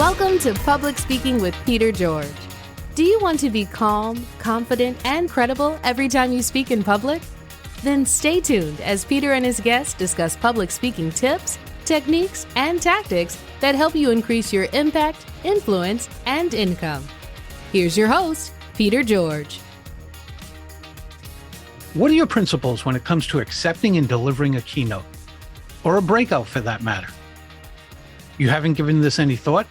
Welcome to Public Speaking with Peter George. Do you want to be calm, confident, and credible every time you speak in public? Then stay tuned as Peter and his guests discuss public speaking tips, techniques, and tactics that help you increase your impact, influence, and income. Here's your host, Peter George. What are your principles when it comes to accepting and delivering a keynote, or a breakout for that matter? You haven't given this any thought?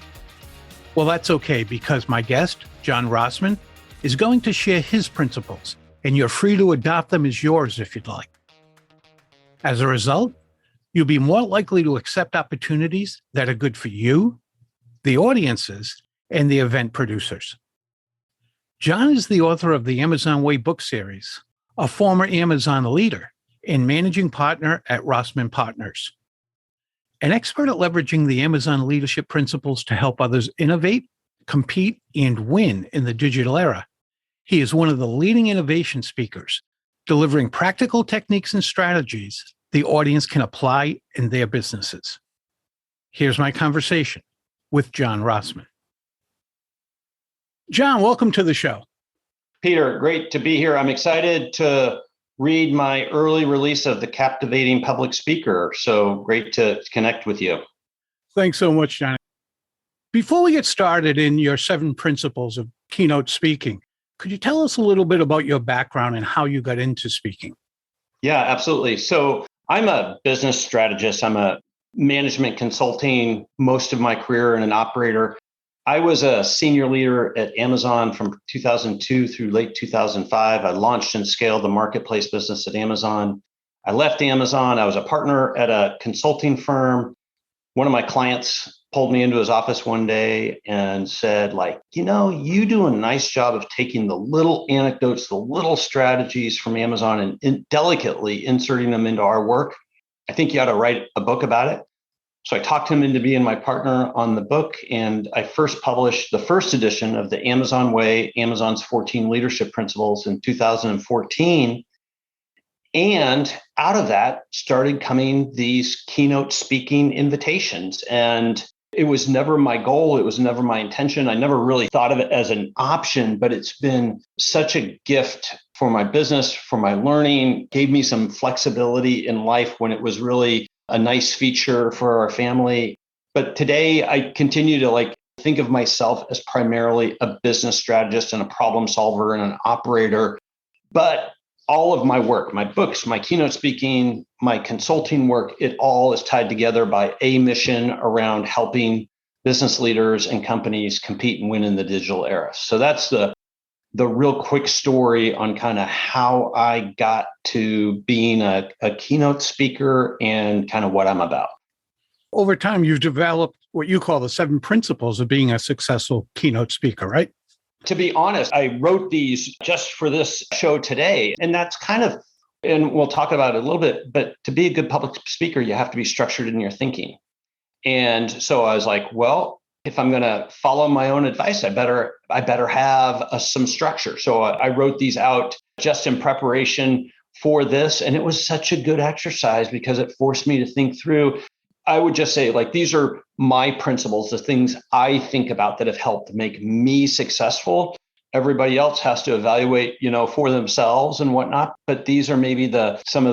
Well, that's okay, because my guest, John Rossman, is going to share his principles, and you're free to adopt them as yours if you'd like. As a result, you'll be more likely to accept opportunities that are good for you, the audiences, and the event producers. John is the author of the Amazon Way book series, a former Amazon leader and managing partner at Rossman Partners. An expert at leveraging the Amazon leadership principles to help others innovate, compete, and win in the digital era, he is one of the leading innovation speakers, delivering practical techniques and strategies the audience can apply in their businesses. Here's my conversation with John Rossman. John, welcome to the show. Peter, great to be here. I'm excited to read my early release of The Captivating Public Speaker. So great to connect with you. Thanks so much, John. Before we get started in your 7 principles of keynote speaking, could you tell us a little bit about your background and how you got into speaking? Yeah, absolutely. So I'm a business strategist. I'm a management consulting most of my career and an operator. I was a senior leader at Amazon from 2002 through late 2005. I launched and scaled the marketplace business at Amazon. I left Amazon. I was a partner at a consulting firm. One of my clients pulled me into his office one day and said, you do a nice job of taking the little anecdotes, the little strategies from Amazon and delicately inserting them into our work. I think you ought to write a book about it. So I talked him into being my partner on the book, and I first published the first edition of the Amazon Way, Amazon's 14 Leadership Principles in 2014. And out of that started coming these keynote speaking invitations. And it was never my goal. It was never my intention. I never really thought of it as an option, but it's been such a gift for my business, for my learning, gave me some flexibility in life when it was really a nice feature for our family. But today I continue to think of myself as primarily a business strategist and a problem solver and an operator. But all of my work, my books, my keynote speaking, my consulting work, it all is tied together by a mission around helping business leaders and companies compete and win in the digital era. So that's the real quick story on kind of how I got to being a keynote speaker and kind of what I'm about. Over time, you've developed what you call the 7 principles of being a successful keynote speaker, right? To be honest, I wrote these just for this show today. And that's and we'll talk about it a little bit, but to be a good public speaker, you have to be structured in your thinking. And so I was like, well, if I'm going to follow my own advice, I better have some structure. So I wrote these out just in preparation for this. And it was such a good exercise because it forced me to think through. I would just say, these are my principles, the things I think about that have helped make me successful. Everybody else has to evaluate, for themselves and whatnot. But these are maybe some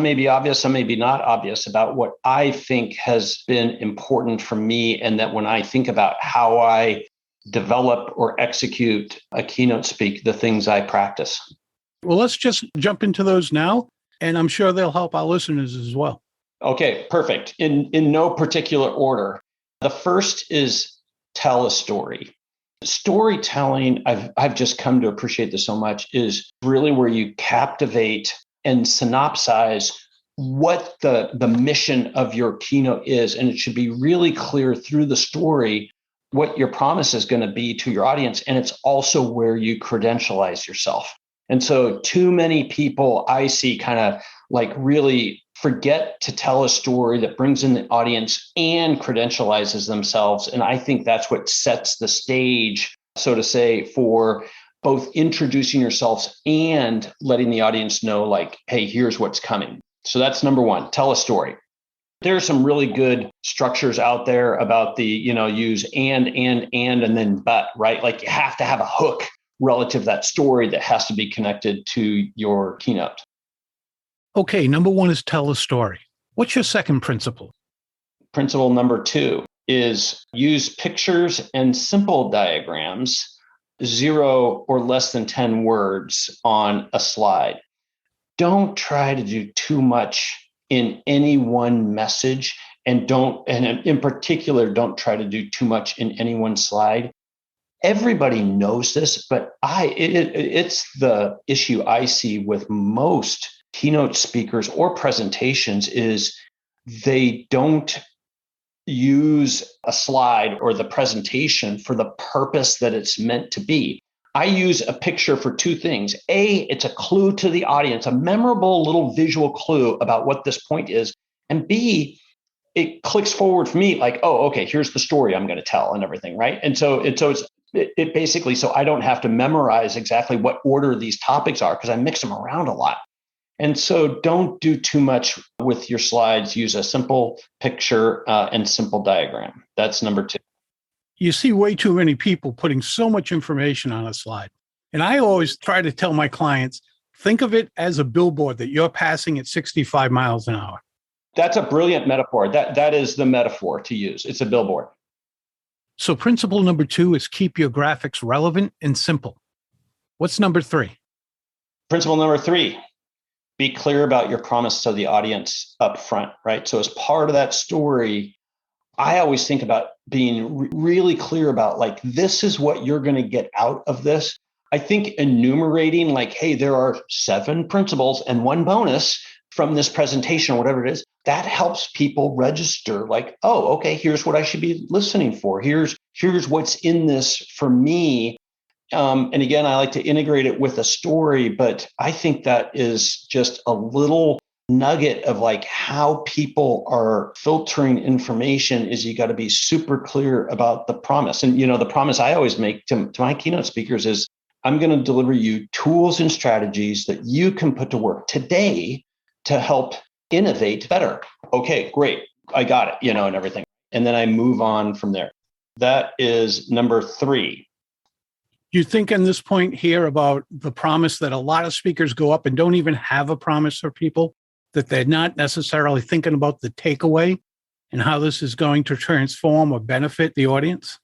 may be obvious, some may be not obvious about what I think has been important for me. And that when I think about how I develop or execute a keynote speak, the things I practice. Well, let's just jump into those now. And I'm sure they'll help our listeners as well. Okay, perfect. In no particular order. The first is tell a story. Storytelling, I've just come to appreciate this so much, is really where you captivate and synopsize what the mission of your keynote is. And it should be really clear through the story what your promise is going to be to your audience. And it's also where you credentialize yourself. And so too many people I see kind of really forget to tell a story that brings in the audience and credentializes themselves. And I think that's what sets the stage, so to say, for both introducing yourselves and letting the audience know, hey, here's what's coming. So that's number one, tell a story. There are some really good structures out there about the, use and then but, right? Like you have to have a hook relative to that story that has to be connected to your keynote. Okay, number one is tell a story. What's your second principle? Principle number 2 is use pictures and simple diagrams, 0 or less than 10 words on a slide. Don't try to do too much in any one message, and in particular, don't try to do too much in any one slide. Everybody knows this, but it's the issue I see with most keynote speakers or presentations is they don't use a slide or the presentation for the purpose that it's meant to be. I use a picture for 2 things. A, it's a clue to the audience, a memorable little visual clue about what this point is. And B, it clicks forward for me like, oh, okay, here's the story I'm going to tell and everything, right? And so it basically, so I don't have to memorize exactly what order these topics are because I mix them around a lot. And so don't do too much with your slides. Use a simple picture and simple diagram. That's number 2. You see way too many people putting so much information on a slide. And I always try to tell my clients, think of it as a billboard that you're passing at 65 miles an hour. That's a brilliant metaphor. That is the metaphor to use. It's a billboard. So principle number 2 is keep your graphics relevant and simple. What's number 3? Principle number 3, be clear about your promise to the audience up front, right? So as part of that story, I always think about being really clear about like, this is what you're going to get out of this. I think enumerating like, hey, there are 7 principles and 1 bonus from this presentation or whatever it is, that helps people register like, oh, okay, here's what I should be listening for. Here's what's in this for me. And again, I like to integrate it with a story, but I think that is just a little nugget of like how people are filtering information is you got to be super clear about the promise. And, the promise I always make to my keynote speakers is I'm going to deliver you tools and strategies that you can put to work today to help innovate better. Okay, great. I got it, and everything. And then I move on from there. That is number 3. You think in this point here about the promise that a lot of speakers go up and don't even have a promise for people, that they're not necessarily thinking about the takeaway and how this is going to transform or benefit the audience?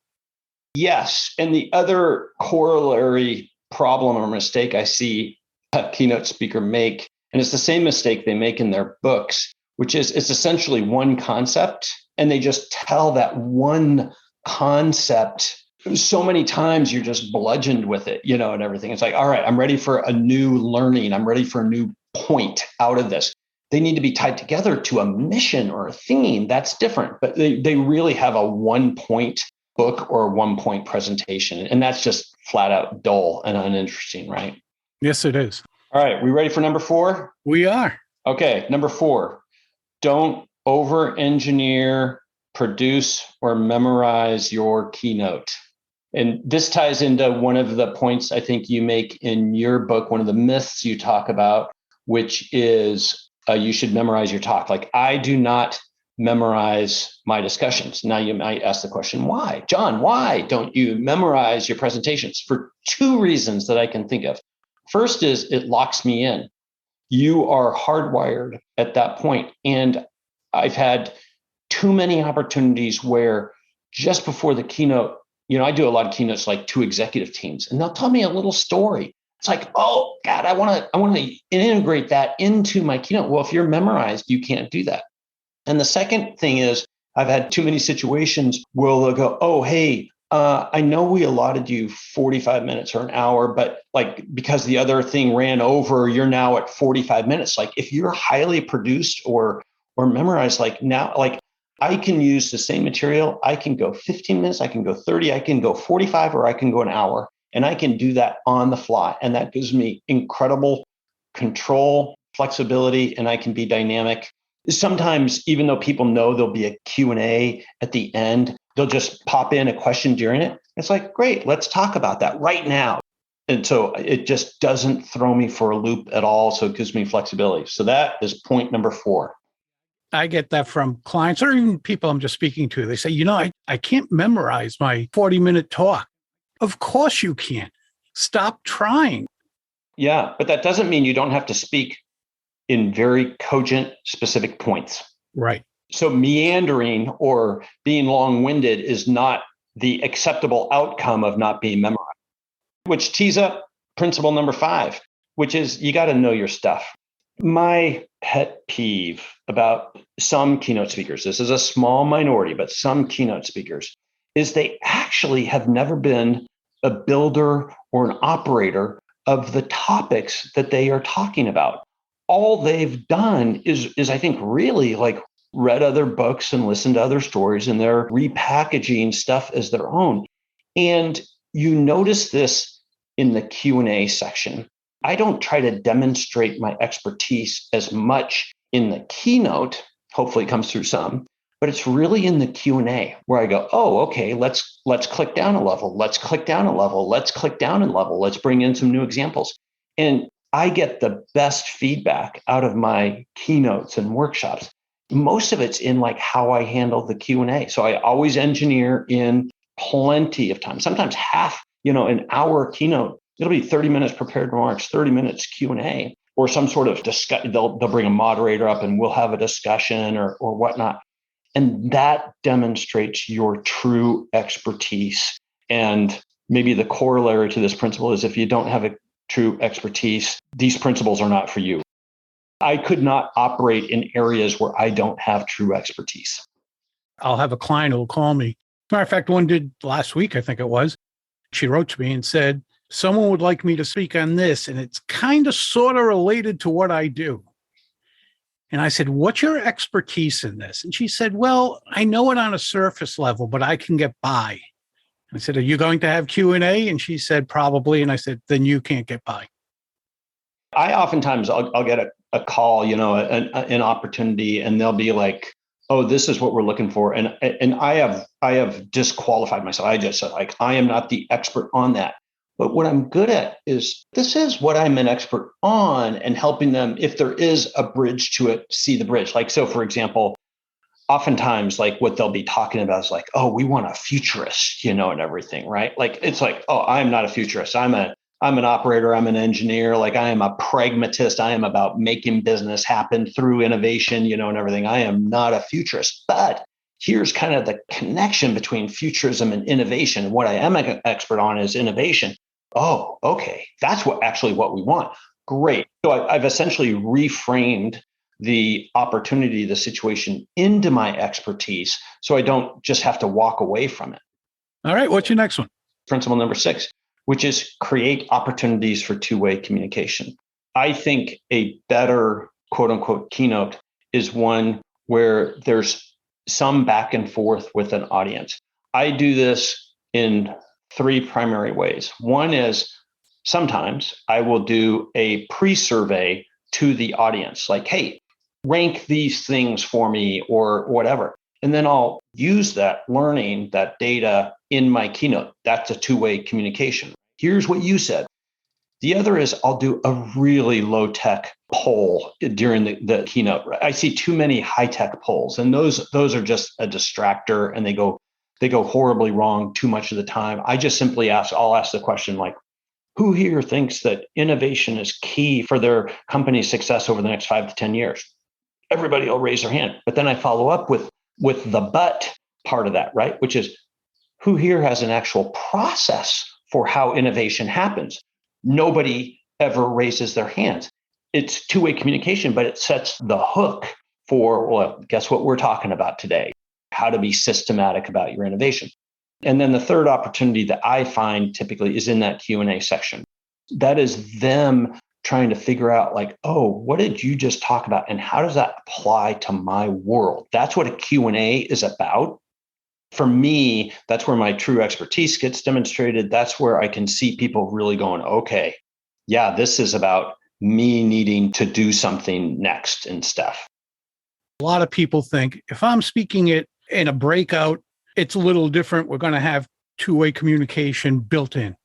Yes. And the other corollary problem or mistake I see a keynote speaker make, and it's the same mistake they make in their books, which is it's essentially one concept, and they just tell that one concept so many times you're just bludgeoned with it, and everything. It's like, all right, I'm ready for a new learning. I'm ready for a new point out of this. They need to be tied together to a mission or a theme. That's different, but they really have a 1-point book or a 1-point presentation. And that's just flat out dull and uninteresting, right? Yes, it is. All right. We ready for number 4? We are. Okay. Number 4, don't over-engineer, produce, or memorize your keynote. And this ties into one of the points I think you make in your book, one of the myths you talk about, which is you should memorize your talk. Like, I do not memorize my discussions. Now you might ask the question, why? John, why don't you memorize your presentations? For 2 reasons that I can think of. First is it locks me in. You are hardwired at that point. And I've had too many opportunities where just before the keynote, I do a lot of keynotes like to executive teams, and they'll tell me a little story. It's like, oh God, I want to integrate that into my keynote. Well, if you're memorized, you can't do that. And the second thing is I've had too many situations where they'll go, oh, hey, I know we allotted you 45 minutes or an hour, but like, because the other thing ran over, you're now at 45 minutes. Like, if you're highly produced or memorized, like now, like, I can use the same material. I can go 15 minutes, I can go 30, I can go 45, or I can go an hour. And I can do that on the fly. And that gives me incredible control, flexibility, and I can be dynamic. Sometimes, even though people know there'll be a Q&A at the end, they'll just pop in a question during it. It's like, great, let's talk about that right now. And so it just doesn't throw me for a loop at all. So it gives me flexibility. So that is point number 4. I get that from clients or even people I'm just speaking to. They say, I can't memorize my 40-minute talk. Of course you can't. Stop trying. Yeah, but that doesn't mean you don't have to speak in very cogent, specific points. Right. So meandering or being long-winded is not the acceptable outcome of not being memorized, which tees up principle number 5, which is you got to know your stuff. My pet peeve about some keynote speakers, this is a small minority, but some keynote speakers, is they actually have never been a builder or an operator of the topics that they are talking about. All they've done is I think really like read other books and listened to other stories, and they're repackaging stuff as their own. And you notice this in the Q&A section. I don't try to demonstrate my expertise as much in the keynote. Hopefully it comes through some, but it's really in the Q&A where I go, oh, okay, let's click down a level. Let's click down a level. Let's click down a level. Let's bring in some new examples. And I get the best feedback out of my keynotes and workshops. Most of it's in like how I handle the Q&A. So I always engineer in plenty of time, sometimes half, an hour keynote. It'll be 30 minutes prepared remarks, 30 minutes Q&A, or some sort of discussion. They'll bring a moderator up and we'll have a discussion or whatnot. And that demonstrates your true expertise. And maybe the corollary to this principle is if you don't have a true expertise, these principles are not for you. I could not operate in areas where I don't have true expertise. I'll have a client who will call me. Matter of fact, one did last week, I think it was. She wrote to me and said, someone would like me to speak on this, and it's kind of sort of related to what I do. And I said, what's your expertise in this? And she said, well, I know it on a surface level, but I can get by. I said, are you going to have Q&A? And she said, probably. And I said, then you can't get by. I oftentimes I'll get a call, an opportunity, and they'll be like, oh, this is what we're looking for. And I have disqualified myself. I just said, like, I am not the expert on that. But what I'm good at is this is what I'm an expert on, and helping them, if there is a bridge to it, see the bridge. Like, so for example, oftentimes like what they'll be talking about is like, oh, we want a futurist, and everything, right? Like, it's like, oh, I'm not a futurist. I'm an operator. I'm an engineer. Like, I am a pragmatist. I am about making business happen through innovation, and everything. I am not a futurist, but here's kind of the connection between futurism and innovation. And what I am an expert on is innovation. Oh, okay. That's what we want. Great. So I've essentially reframed the opportunity, the situation into my expertise, so I don't just have to walk away from it. All right. What's your next one? Principle number 6, which is create opportunities for two-way communication. I think a better quote unquote keynote is one where there's some back and forth with an audience. I do this in 3 primary ways. One is sometimes I will do a pre-survey to the audience, like, hey, rank these things for me or whatever. And then I'll use that learning, that data in my keynote. That's a two-way communication. Here's what you said. The other is I'll do a really low-tech poll during the keynote. I see too many high-tech polls, and those are just a distractor, and they go horribly wrong too much of the time. I just simply I'll ask the question like, who here thinks that innovation is key for their company's success over the next 5 to 10 years? Everybody will raise their hand. But then I follow up with the but part of that, right? Which is, who here has an actual process for how innovation happens? Nobody ever raises their hands. It's two-way communication, but it sets the hook for, well, guess what we're talking about today? How to be systematic about your innovation. And then the third opportunity that I find typically is in that Q&A section. That is them trying to figure out like, oh, what did you just talk about? And how does that apply to my world? That's what a Q&A is about. For me, that's where my true expertise gets demonstrated. That's where I can see people really going, okay, yeah, this is about me needing to do something next and stuff. A lot of people think if I'm speaking it in a breakout, it's a little different. We're going to have two-way communication built in.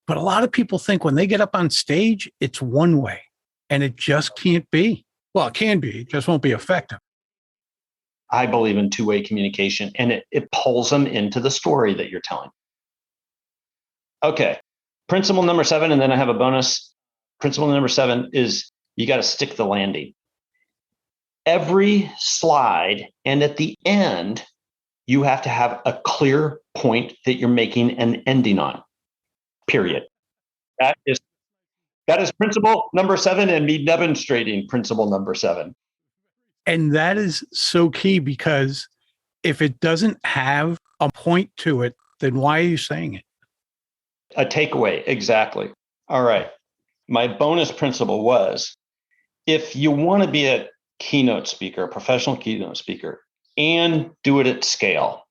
But a lot of people think when they get up on stage, it's one way, and it just can't be. Well, it can be, it just won't be effective. I believe in two-way communication, and it pulls them into the story that you're telling. Okay. Principle number 7, and then I have a bonus. Principle number 7 is you got to stick the landing. Every slide and at the end, you have to have a clear point that you're making and ending on, period. That is principle number 7 and me demonstrating principle number 7. And that is so key, because if it doesn't have a point to it, then why are you saying it? A takeaway, exactly. All right. My bonus principle was, if you want to be a keynote speaker, a professional keynote speaker, and do it at scale,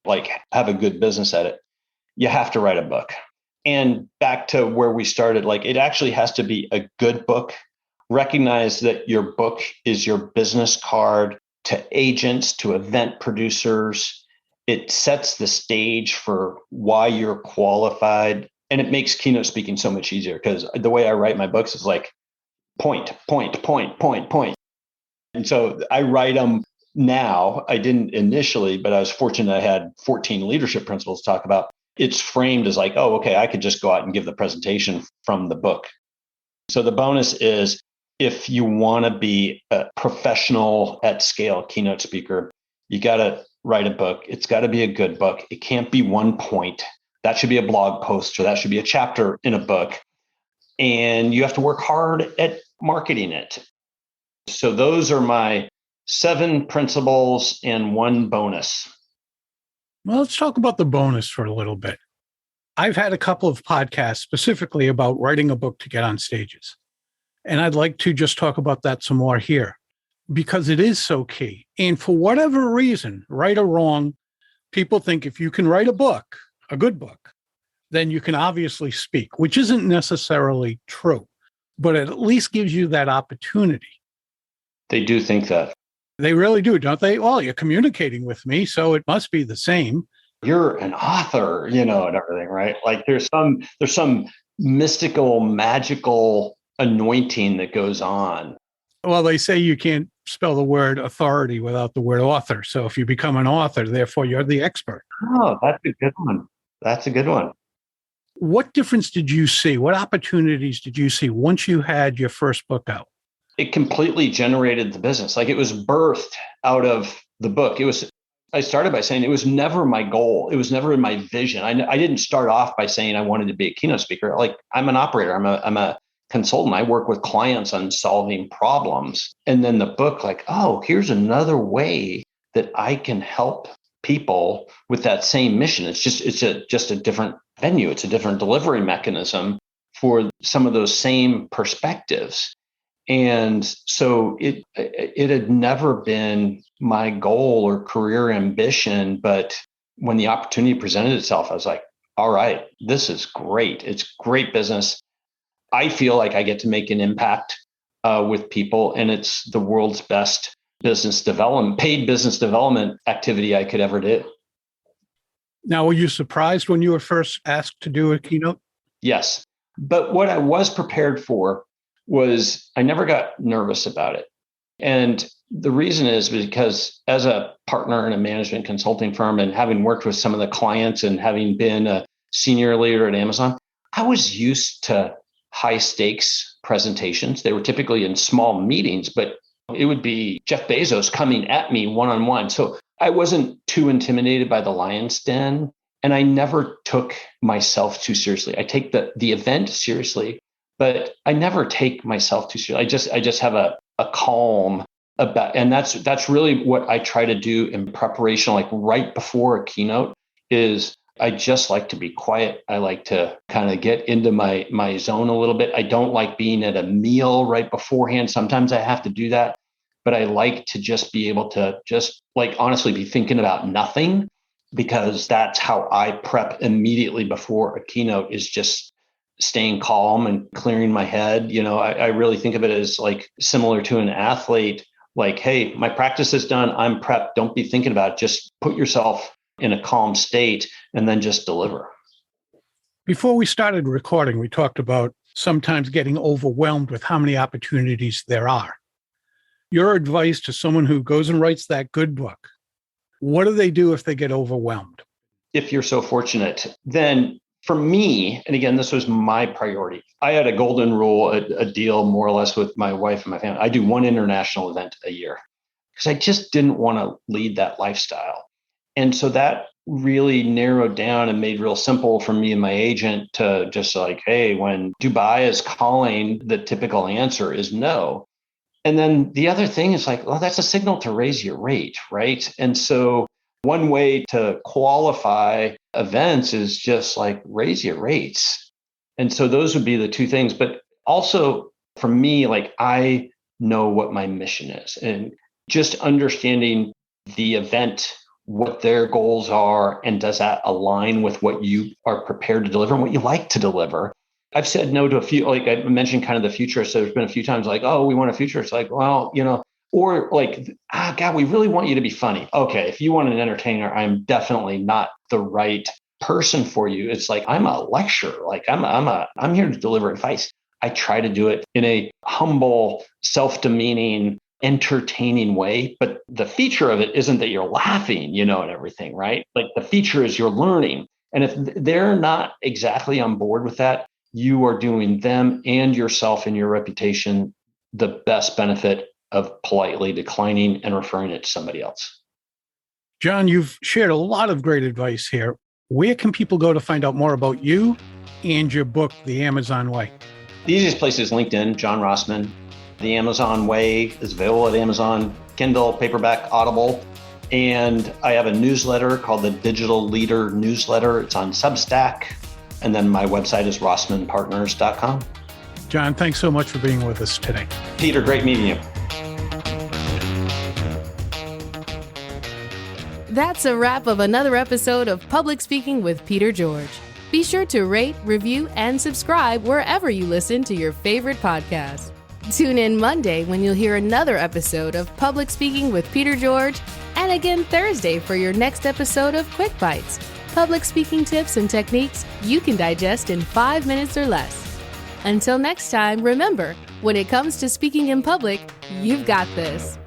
like have a good business at it, you have to write a book. And back to where we started, like it actually has to be a good book. Recognize that your book is your business card to agents, to event producers. It sets the stage for why you're qualified. And it makes keynote speaking so much easier, because the way I write my books is like point, point, point, point, point. And so I write them now. I didn't initially, but I was fortunate I had 14 leadership principles to talk about. It's framed as like, oh, okay, I could just go out and give the presentation from the book. So the bonus is, if you want to be a professional at scale keynote speaker, you got to write a book. It's got to be a good book. It can't be one point. That should be a blog post, or that should be a chapter in a book. And you have to work hard at marketing it. So those are my 7 principles and 1 bonus. Well, let's talk about the bonus for a little bit. I've had a couple of podcasts specifically about writing a book to get on stages. And I'd like to just talk about that some more here, because it is so key. And for whatever reason, right or wrong, people think if you can write a book, a good book, then you can obviously speak, which isn't necessarily true, but it at least gives you that opportunity. They do think that. They really do, don't they? Well, you're communicating with me, so it must be the same. You're an author, and everything, right? Like there's some mystical, magical anointing that goes on. Well, they say you can't spell the word authority without the word author. So if you become an author, therefore you're the expert. Oh, that's a good one. That's a good one. What difference did you see? What opportunities did you see once you had your first book out? It completely generated the business. Like it was birthed out of the book. I started by saying it was never my goal. It was never in my vision. I didn't start off by saying I wanted to be a keynote speaker. Like I'm an operator. I'm a consultant. I work with clients on solving problems. And then the book, like, oh, here's another way that I can help people with that same mission. It's just a different venue. It's a different delivery mechanism for some of those same perspectives. And so it had never been my goal or career ambition, but when the opportunity presented itself, I was like, all right, this is great. It's great business. I feel like I get to make an impact with people, and it's the world's best paid business development activity I could ever do. Now, were you surprised when you were first asked to do a keynote? Yes. But what I was prepared for was I never got nervous about it. And the reason is because as a partner in a management consulting firm, and having worked with some of the clients and having been a senior leader at Amazon, I was used to high stakes presentations. They were typically in small meetings, but it would be Jeff Bezos coming at me one-on-one. So I wasn't too intimidated by the lion's den, and I never took myself too seriously. I take the event seriously, but I never take myself too seriously. I just have a calm about, and that's really what I try to do in preparation, like right before a keynote, is I just like to be quiet. I like to kind of get into my zone a little bit. I don't like being at a meal right beforehand. Sometimes I have to do that, but I like to just be able to just like honestly be thinking about nothing, because that's how I prep immediately before a keynote, is just staying calm and clearing my head. I really think of it as like similar to an athlete, like, hey, my practice is done. I'm prepped. Don't be thinking about it. Just put yourself in a calm state and then just deliver. Before we started recording, we talked about sometimes getting overwhelmed with how many opportunities there are. Your advice to someone who goes and writes that good book, what do they do if they get overwhelmed? If you're so fortunate, then for me, and again, this was my priority. I had a golden rule, a deal more or less with my wife and my family. I do one international event a year because I just didn't want to lead that lifestyle. And so that really narrowed down and made real simple for me and my agent to just like, hey, when Dubai is calling, the typical answer is no. And then the other thing is like, well, that's a signal to raise your rate, right? And so one way to qualify events is just like raise your rates. And so those would be the two things. But also for me, like I know what my mission is and just understanding the event, what their goals are, and does that align with what you are prepared to deliver and what you like to deliver. I've said no to a few, like I mentioned kind of the future. So there's been a few times like, oh, we want a future. It's like, well, or like, God, we really want you to be funny. Okay, if you want an entertainer, I'm definitely not the right person for you. It's like, I'm a lecturer. Like I'm here to deliver advice. I try to do it in a humble, self-demeaning, entertaining way. But the feature of it isn't that you're laughing, and everything, right? Like the feature is you're learning. And if they're not exactly on board with that, you are doing them and yourself and your reputation the best benefit of politely declining and referring it to somebody else. John, you've shared a lot of great advice here. Where can people go to find out more about you and your book, The Amazon Way? The easiest place is LinkedIn, John Rossman. The Amazon Way is available at Amazon, Kindle, paperback, Audible. And I have a newsletter called the Digital Leader Newsletter. It's on Substack. And then my website is rossmanpartners.com. John, thanks so much for being with us today. Peter, great meeting you. That's a wrap of another episode of Public Speaking with Peter George. Be sure to rate, review, and subscribe wherever you listen to your favorite podcast. Tune in Monday when you'll hear another episode of Public Speaking with Peter George, and again Thursday for your next episode of Quick Bites, public speaking tips and techniques you can digest in 5 minutes or less. Until next time, remember, when it comes to speaking in public, you've got this.